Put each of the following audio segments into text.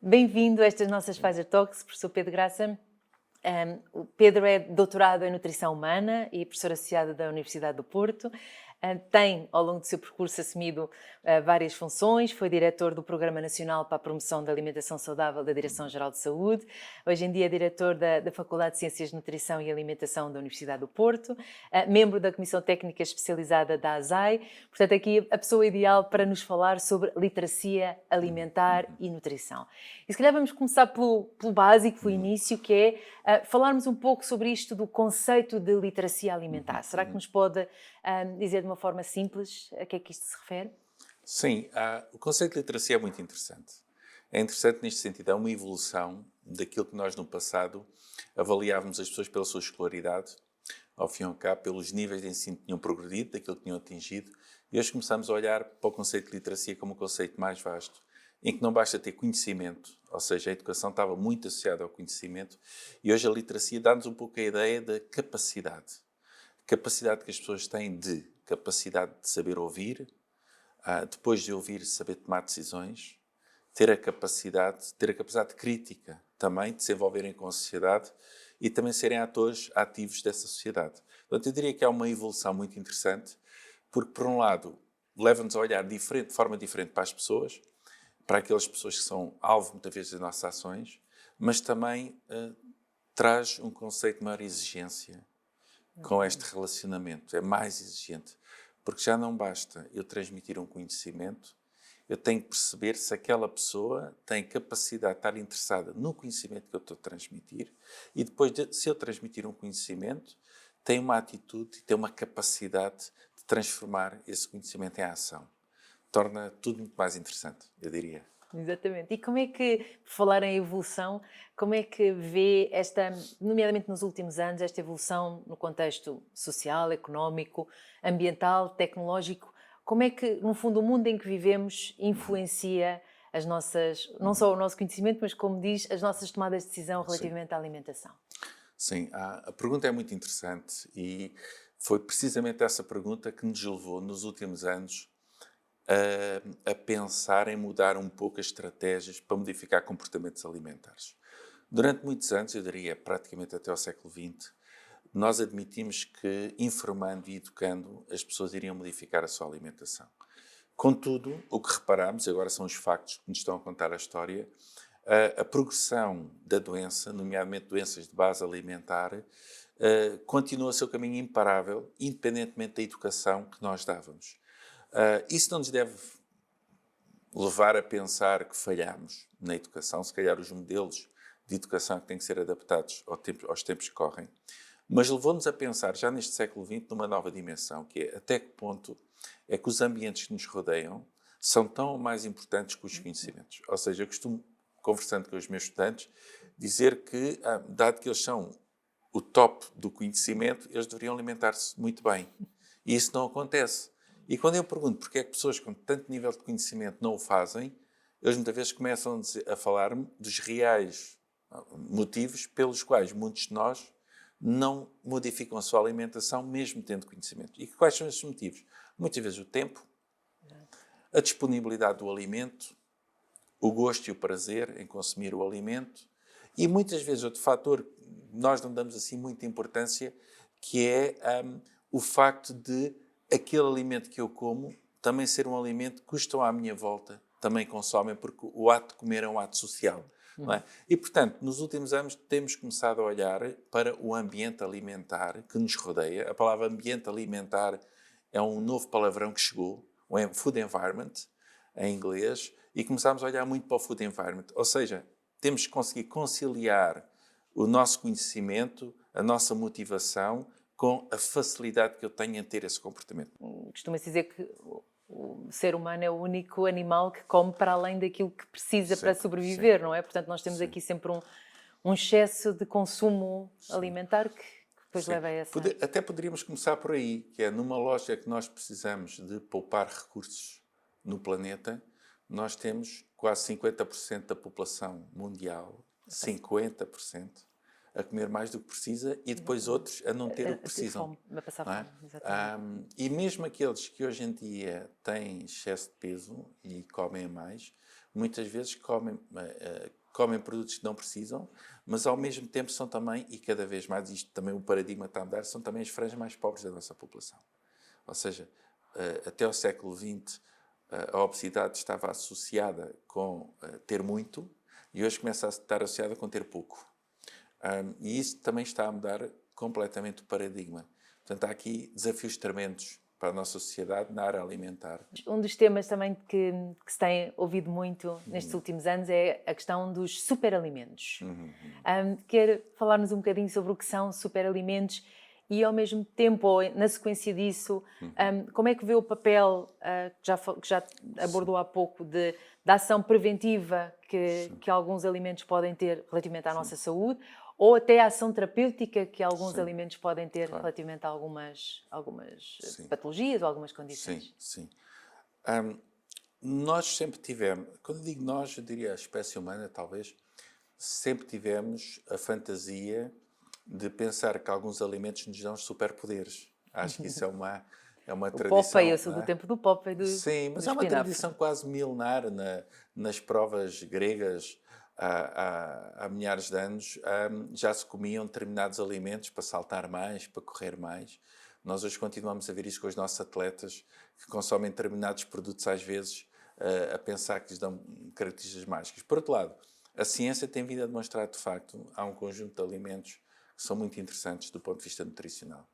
Bem-vindo a estas nossas Pfizer Talks, professor Pedro Graça. O Pedro é doutorado em Nutrição Humana e professor associado da Universidade do Porto. Tem, ao longo do seu percurso, assumido várias funções. Foi diretor do Programa Nacional para a Promoção da Alimentação Saudável da Direção-Geral de Saúde. Hoje em dia é diretor da Faculdade de Ciências de Nutrição e Alimentação da Universidade do Porto. Membro da Comissão Técnica Especializada da ASAI. Portanto, aqui a pessoa ideal para nos falar sobre literacia alimentar e nutrição. E se calhar vamos começar pelo básico, pelo início, que é falarmos um pouco sobre isto do conceito de literacia alimentar. Será que nos pode dizer de uma forma simples a que é que isto se refere? Sim, o conceito de literacia é muito interessante. É interessante neste sentido, é uma evolução daquilo que nós no passado avaliávamos as pessoas pela sua escolaridade, ao fim e ao cabo, pelos níveis de ensino que tinham progredido, daquilo que tinham atingido, e hoje começamos a olhar para o conceito de literacia como um conceito mais vasto, em que não basta ter conhecimento, ou seja, a educação estava muito associada ao conhecimento, e hoje a literacia dá-nos um pouco a ideia da capacidade. Capacidade que as pessoas têm capacidade de saber ouvir, depois de ouvir, saber tomar decisões, ter a capacidade crítica também, de se envolverem com a sociedade e também serem atores ativos dessa sociedade. Portanto, eu diria que é uma evolução muito interessante, porque, por um lado, leva-nos a olhar de forma diferente para as pessoas, para aquelas pessoas que são alvo, muitas vezes, das nossas ações, mas também traz um conceito de maior exigência com este relacionamento. É mais exigente, porque já não basta eu transmitir um conhecimento, eu tenho que perceber se aquela pessoa tem capacidade de estar interessada no conhecimento que eu estou a transmitir e depois, se eu transmitir um conhecimento, tem uma atitude, tem uma capacidade de transformar esse conhecimento em ação. Torna tudo muito mais interessante, eu diria. Exatamente. E como é que, por falar em evolução, como é que vê nomeadamente nos últimos anos, esta evolução no contexto social, económico, ambiental, tecnológico? Como é que, no fundo, o mundo em que vivemos influencia as nossas, não só o nosso conhecimento, mas, como diz, as nossas tomadas de decisão relativamente à alimentação? Sim, a pergunta é muito interessante e foi precisamente essa pergunta que nos levou, nos últimos anos, a pensar em mudar um pouco as estratégias para modificar comportamentos alimentares. Durante muitos anos, eu diria praticamente até ao século XX, nós admitimos que, informando e educando, as pessoas iriam modificar a sua alimentação. Contudo, o que reparamos, agora são os factos que nos estão a contar a história, a progressão da doença, nomeadamente doenças de base alimentar, continua o seu caminho imparável, independentemente da educação que nós dávamos. Isso não nos deve levar a pensar que falhamos na educação, se calhar os modelos de educação que têm que ser adaptados aos tempos que correm, mas levou-nos a pensar, já neste século XX, numa nova dimensão, que é até que ponto é que os ambientes que nos rodeiam são tão mais importantes que os conhecimentos. Ou seja, eu costumo, conversando com os meus estudantes, dizer que, dado que eles são o top do conhecimento, eles deveriam alimentar-se muito bem. E isso não acontece. E quando eu pergunto porque é que pessoas com tanto nível de conhecimento não o fazem, eles muitas vezes começam a falar-me dos reais motivos pelos quais muitos de nós não modificam a sua alimentação, mesmo tendo conhecimento. E quais são esses motivos? Muitas vezes o tempo, a disponibilidade do alimento, o gosto e o prazer em consumir o alimento e muitas vezes outro fator que nós não damos assim muita importância, que é o facto de aquele alimento que eu como também ser um alimento que os que estão à minha volta também consomem, porque o ato de comer é um ato social. Não é? E, portanto, nos últimos anos temos começado a olhar para o ambiente alimentar que nos rodeia. A palavra ambiente alimentar é um novo palavrão que chegou, o food environment, em inglês, e começámos a olhar muito para o food environment. Ou seja, temos que conseguir conciliar o nosso conhecimento, a nossa motivação, com a facilidade que eu tenho em ter esse comportamento. Costuma-se dizer que o ser humano é o único animal que come para além daquilo que precisa para sobreviver, não é? Portanto, nós temos aqui sempre um excesso de consumo alimentar que depois leva a essa... Até poderíamos começar por aí, que é numa lógica que nós precisamos de poupar recursos no planeta, nós temos quase 50% da população mundial, 50%, a comer mais do que precisa e depois outros a não ter o que precisam. A passar Não é? fome, exatamente. E mesmo aqueles que hoje em dia têm excesso de peso e comem mais, muitas vezes comem produtos que não precisam, mas ao mesmo tempo são também, e cada vez mais isto também o paradigma está a mudar, são também as franjas mais pobres da nossa população. Ou seja, até ao século XX a obesidade estava associada com ter muito e hoje começa a estar associada com ter pouco. E isso também está a mudar completamente o paradigma. Portanto, há aqui desafios tremendos para a nossa sociedade na área alimentar. Um dos temas também que se tem ouvido muito nestes últimos anos é a questão dos superalimentos. Quer falar-nos um bocadinho sobre o que são superalimentos e, ao mesmo tempo, ou na sequência disso, como é que vê o papel, que já abordou há pouco, da ação preventiva que alguns alimentos podem ter relativamente à nossa saúde, ou até a ação terapêutica que alguns alimentos podem ter relativamente a algumas patologias ou algumas condições? Sim. Nós sempre tivemos, quando eu digo nós, eu diria a espécie humana, talvez, sempre tivemos a fantasia de pensar que alguns alimentos nos dão superpoderes. Acho que isso é uma O tradição. Popeye, eu sou do tempo do Popeye. Sim, mas é uma tradição quase milenar nas provas gregas. Há milhares de anos já se comiam determinados alimentos para saltar mais, para correr mais. Nós hoje continuamos a ver isso com os nossos atletas que consomem determinados produtos às vezes a pensar que lhes dão características mágicas. Por outro lado, a ciência tem vindo a demonstrar, de facto, há um conjunto de alimentos que são muito interessantes do ponto de vista nutricional.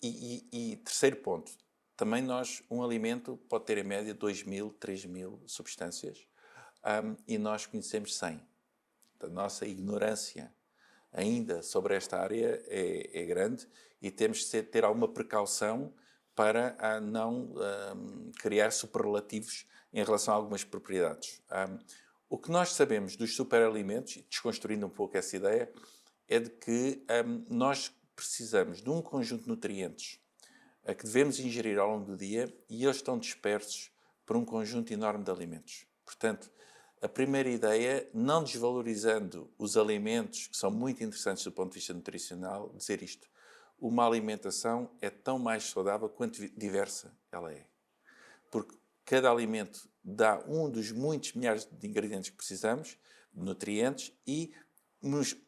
E terceiro ponto, também um alimento pode ter em média 2.000, 3.000 substâncias e nós conhecemos 100. A nossa ignorância ainda sobre esta área é grande e temos de ter alguma precaução para não criar superlativos em relação a algumas propriedades. O que nós sabemos dos superalimentos, e desconstruindo um pouco essa ideia, é de que nós precisamos de um conjunto de nutrientes que devemos ingerir ao longo do dia e eles estão dispersos por um conjunto enorme de alimentos. Portanto, a primeira ideia, não desvalorizando os alimentos, que são muito interessantes do ponto de vista nutricional, dizer isto. Uma alimentação é tão mais saudável quanto diversa ela é. Porque cada alimento dá um dos muitos milhares de ingredientes que precisamos, de nutrientes, e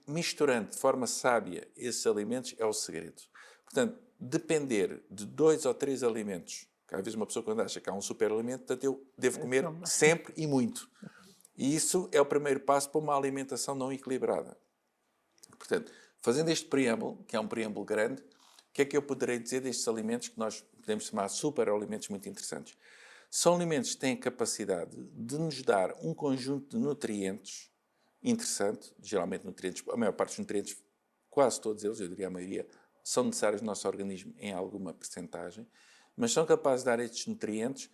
misturando de forma sábia esses alimentos é o segredo. Portanto, depender de 2 ou 3 alimentos, que às vezes uma pessoa quando acha que há um superalimento, portanto eu devo comer sempre e muito. E isso é o primeiro passo para uma alimentação não equilibrada. Portanto, fazendo este preâmbulo, que é um preâmbulo grande, o que é que eu poderei dizer destes alimentos que nós podemos chamar superalimentos muito interessantes? São alimentos que têm a capacidade de nos dar um conjunto de nutrientes interessante, geralmente nutrientes, a maior parte dos nutrientes, quase todos eles, eu diria a maioria, são necessários no nosso organismo em alguma percentagem, mas são capazes de dar estes nutrientes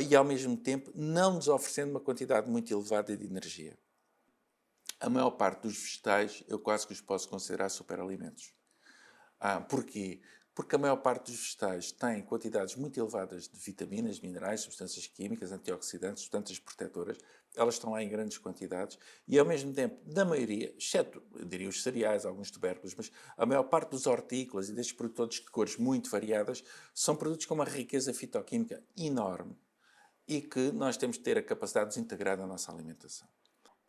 e, ao mesmo tempo, não nos oferecendo uma quantidade muito elevada de energia. A maior parte dos vegetais, eu quase que os posso considerar superalimentos. Porquê? Porque a maior parte dos vegetais tem quantidades muito elevadas de vitaminas, minerais, substâncias químicas, antioxidantes, substâncias protetoras. Elas estão lá em grandes quantidades e, ao mesmo tempo, da maioria, exceto, eu diria, os cereais, alguns tubérculos, mas a maior parte dos hortícolas e destes produtos de cores muito variadas são produtos com uma riqueza fitoquímica enorme e que nós temos de ter a capacidade de integrar na nossa alimentação.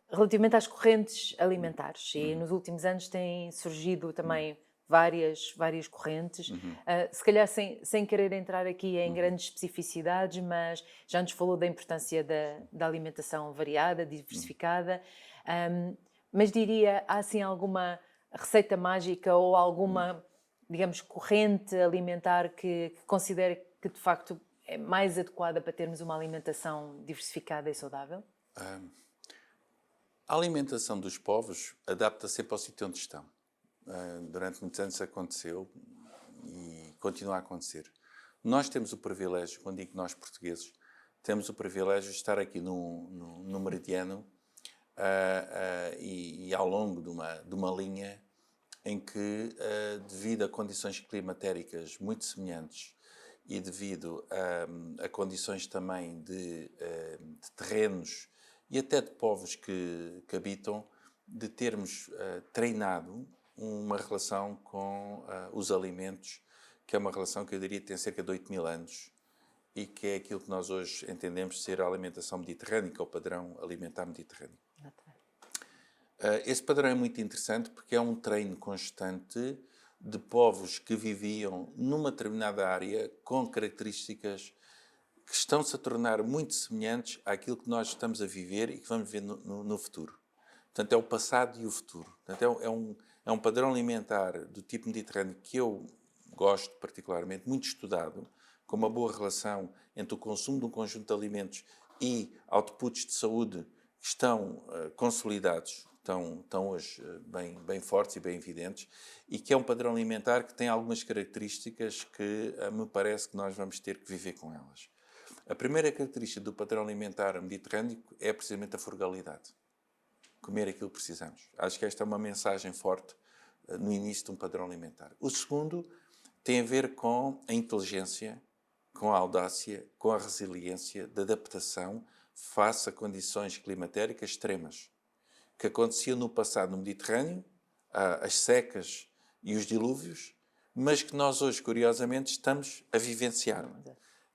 Relativamente às correntes alimentares, e nos últimos anos têm surgido também várias correntes, se calhar sem querer entrar aqui em grandes especificidades, mas já nos falou da importância da alimentação variada, diversificada, mas diria, há assim alguma receita mágica ou alguma, digamos, corrente alimentar que considere que de facto é mais adequada para termos uma alimentação diversificada e saudável? A alimentação dos povos adapta-se sempre ao sítio onde estão. Durante muitos anos aconteceu e continua a acontecer. Nós temos o privilégio, quando digo nós portugueses, temos o privilégio de estar aqui no meridiano e ao longo de uma linha em que, devido a condições climatéricas muito semelhantes e devido a condições também de terrenos e até de povos que habitam, de termos treinado uma relação com os alimentos, que é uma relação que eu diria que tem cerca de 8.000 anos e que é aquilo que nós hoje entendemos ser a alimentação mediterrânica, o padrão alimentar mediterrâneo. Esse padrão é muito interessante porque é um treino constante de povos que viviam numa determinada área com características que estão-se a tornar muito semelhantes àquilo que nós estamos a viver e que vamos ver no futuro. Portanto, é o passado e o futuro. Portanto, é um padrão alimentar do tipo mediterrâneo que eu gosto particularmente, muito estudado, com uma boa relação entre o consumo de um conjunto de alimentos e outputs de saúde que estão consolidados, estão hoje bem fortes e bem evidentes, e que é um padrão alimentar que tem algumas características que me parece que nós vamos ter que viver com elas. A primeira característica do padrão alimentar mediterrâneo é precisamente a frugalidade. Comer aquilo que precisamos. Acho que esta é uma mensagem forte no início de um padrão alimentar. O segundo tem a ver com a inteligência, com a audácia, com a resiliência de adaptação face a condições climatéricas extremas, que aconteciam no passado no Mediterrâneo, as secas e os dilúvios, mas que nós hoje, curiosamente, estamos a vivenciar.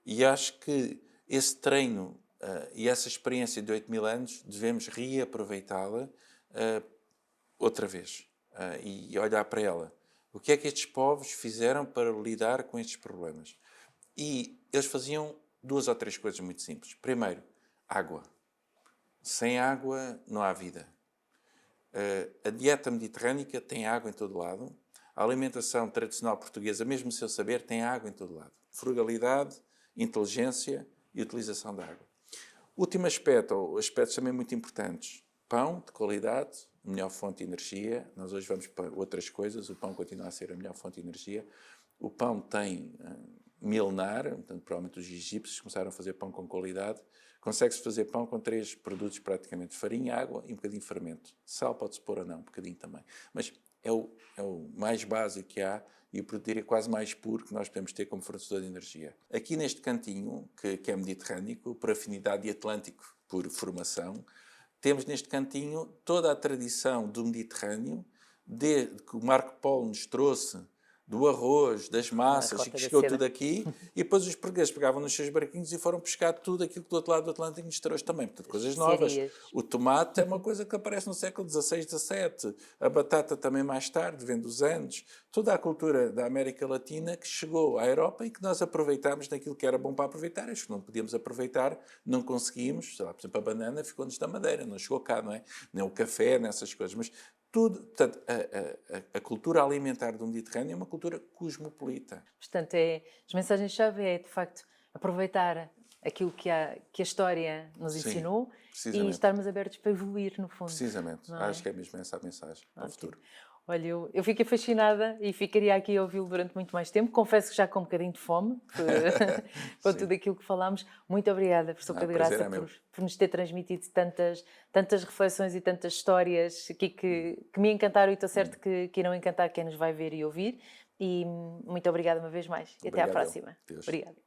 E acho que esse treino e essa experiência de 8.000 anos devemos reaproveitá-la outra vez e olhar para ela. O que é que estes povos fizeram para lidar com estes problemas? E eles faziam 2 ou 3 coisas muito simples. Primeiro, água. Sem água não há vida. A dieta mediterrânica tem água em todo lado. A alimentação tradicional portuguesa, mesmo sem eu saber, tem água em todo lado. Frugalidade, inteligência e utilização da água. Último aspecto, ou aspectos também muito importantes. Pão de qualidade, melhor fonte de energia. Nós hoje vamos para outras coisas. O pão continua a ser a melhor fonte de energia. O pão tem milenar, portanto, provavelmente os egípcios começaram a fazer pão com qualidade. Consegue-se fazer pão com 3 produtos praticamente: farinha, água e um bocadinho de fermento. Sal pode-se pôr ou não, um bocadinho também. Mas é o mais básico que há e o produto é quase mais puro que nós podemos ter como fornecedor de energia. Aqui neste cantinho, que é mediterrâneo, por afinidade, e atlântico por formação, temos neste cantinho toda a tradição do Mediterrâneo, desde que o Marco Polo nos trouxe do arroz, das massas, e que chegou tudo aqui, e depois os portugueses pegavam nos seus barquinhos e foram pescar tudo aquilo que do outro lado do Atlântico nos trouxe também. Portanto, coisas novas. O tomate é uma coisa que aparece no século XVI, XVII. A batata também mais tarde, vem dos Andes. Toda a cultura da América Latina que chegou à Europa e que nós aproveitámos naquilo que era bom para aproveitar. Acho que não podíamos aproveitar, não conseguimos. Sei lá, por exemplo, a banana ficou-nos da Madeira, não chegou cá, não é? Nem o café, nessas coisas. Mas tudo, portanto, a cultura alimentar do Mediterrâneo é uma cultura cosmopolita. Portanto, as mensagens-chave é, de facto, aproveitar aquilo que a história nos ensinou e estarmos abertos para evoluir, no fundo. Precisamente. Acho que é mesmo essa a mensagem para o futuro. Olha, eu fiquei fascinada e ficaria aqui a ouvi-lo durante muito mais tempo. Confesso que já com um bocadinho de fome com tudo aquilo que falámos. Muito obrigada, professor Pedro Graça, por nos ter transmitido tantas reflexões e tantas histórias aqui que me encantaram e estou certo que irão encantar quem nos vai ver e ouvir. E muito obrigada uma vez mais. E até à próxima. Deus. Obrigada.